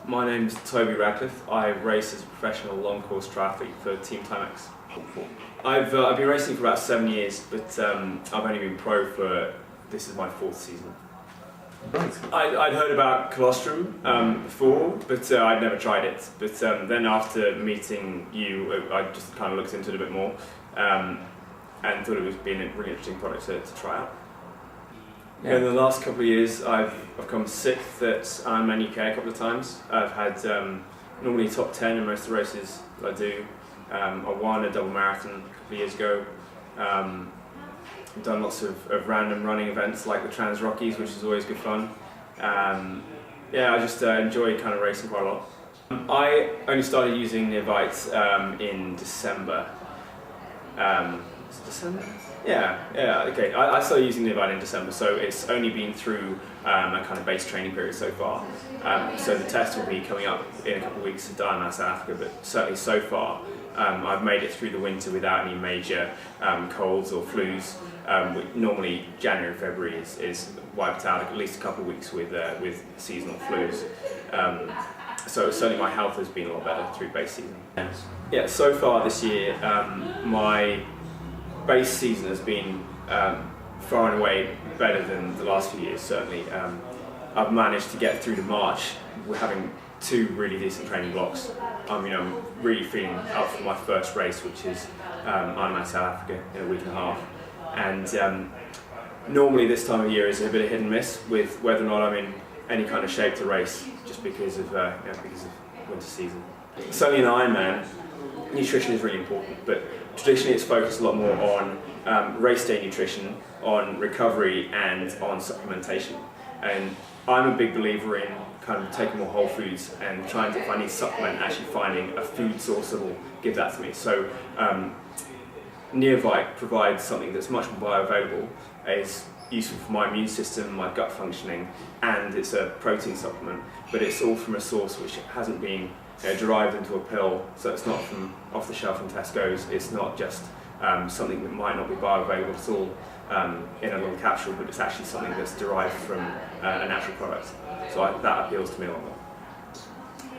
My name's Toby Radcliffe. I race as a professional long course triathlete for Team Timex. I've been racing for about 7 years, but I've only been pro for, this is my 4th season. I'd heard about colostrum before, but I'd never tried it. But then after meeting you, I just kind of looked into it a bit more and thought it was being a really interesting product to try out. Yeah. In the last couple of years, I've come 6th at Ironman UK a couple of times. I've had normally top 10 in most of the races that I do. I won a double marathon a couple of years ago. I've done lots of random running events like the Trans Rockies, which is always good fun. Yeah, I just enjoy kind of racing quite a lot. I only started using Neovite in December. Is it December? Yeah, okay. I started using Neovite in December, so it's only been through a kind of base training period so far. So the test will be coming up in a couple of weeks to Diamond, South Africa, but certainly so far I've made it through the winter without any major colds or flus. Normally January and February is wiped out at least a couple of weeks with seasonal flus. So certainly my health has been a lot better through base season. Yeah, so far this year my base season has been far and away better than the last few years, certainly. I've managed to get through to March with having 2 really decent training blocks. I'm really feeling up for my first race, which is Ironman South Africa in a week and a half. And normally this time of year is a bit of hit and miss with whether or not I'm in any kind of shape to race, just because of winter season. Certainly in Ironman, nutrition is really important, but traditionally it's focused a lot more on race day nutrition, on recovery and on supplementation. And I'm a big believer in kind of taking more whole foods and trying to, if I need supplement, actually finding a food source that will give that to me. So Neovite provides something that's much more bioavailable, is useful for my immune system, my gut functioning, and it's a protein supplement, but it's all from a source which hasn't been derived into a pill, so it's not from off the shelf in Tesco's. It's not just something that might not be bioavailable at all in a little capsule, but it's actually something that's derived from a natural product. So that appeals to me a lot more.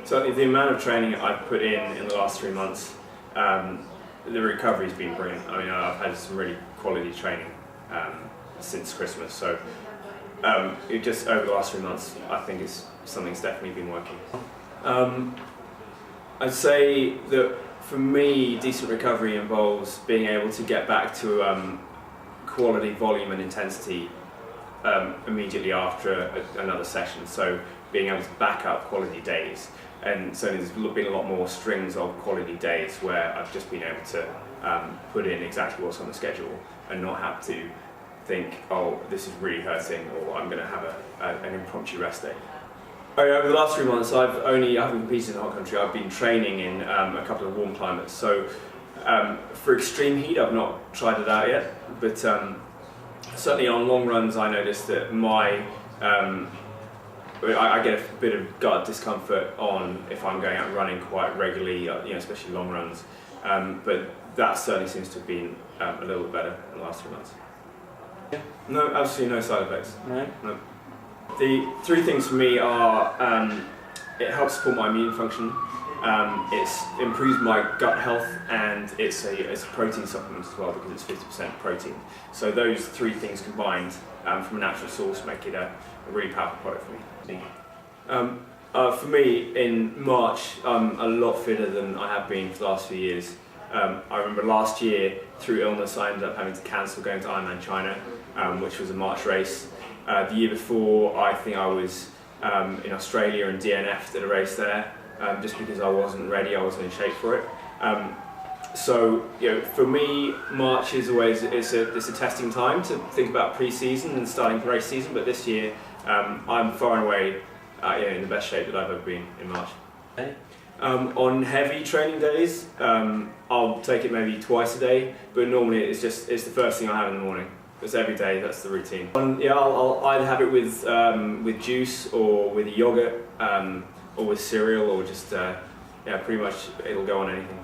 So the amount of training I've put in the last 3 months, the recovery's been brilliant. I mean, I've had some really quality training since Christmas, so it just over the last 3 months, I think it's something that's definitely been working. I'd say that for me, decent recovery involves being able to get back to quality, volume and intensity immediately after another session, so being able to back up quality days. And so there's been a lot more strings of quality days where I've just been able to put in exactly what's on the schedule and not have to think, oh, this is really hurting, or I'm going to have an impromptu rest day. Over the last 3 months, I haven't competed in the hot country. I've been training in a couple of warm climates. So for extreme heat, I've not tried it out yet. But certainly on long runs, I noticed that I get a bit of gut discomfort if I'm going out running quite regularly, especially long runs. But that certainly seems to have been a little bit better in the last 3 months. Yeah. No, absolutely no side effects. No. The 3 things for me are, it helps support my immune function, it improves my gut health, and it's a protein supplement as well because it's 50% protein. So those 3 things combined from a natural source make it a really powerful product for me. For me, in March, I'm a lot fitter than I have been for the last few years. I remember last year, through illness, I ended up having to cancel going to Ironman China, which was a March race. The year before, I think I was in Australia and DNF'd at a race there, just because I wasn't ready, I wasn't in shape for it. So, for me, March is always it's a testing time to think about pre-season and starting for race season. But this year, I'm far and away in the best shape that I've ever been in March. Okay. On heavy training days, I'll take it maybe twice a day, but normally it's the first thing I have in the morning. It's every day, that's the routine. I'll either have it with juice or with yogurt, or with cereal, or just pretty much it'll go on anything.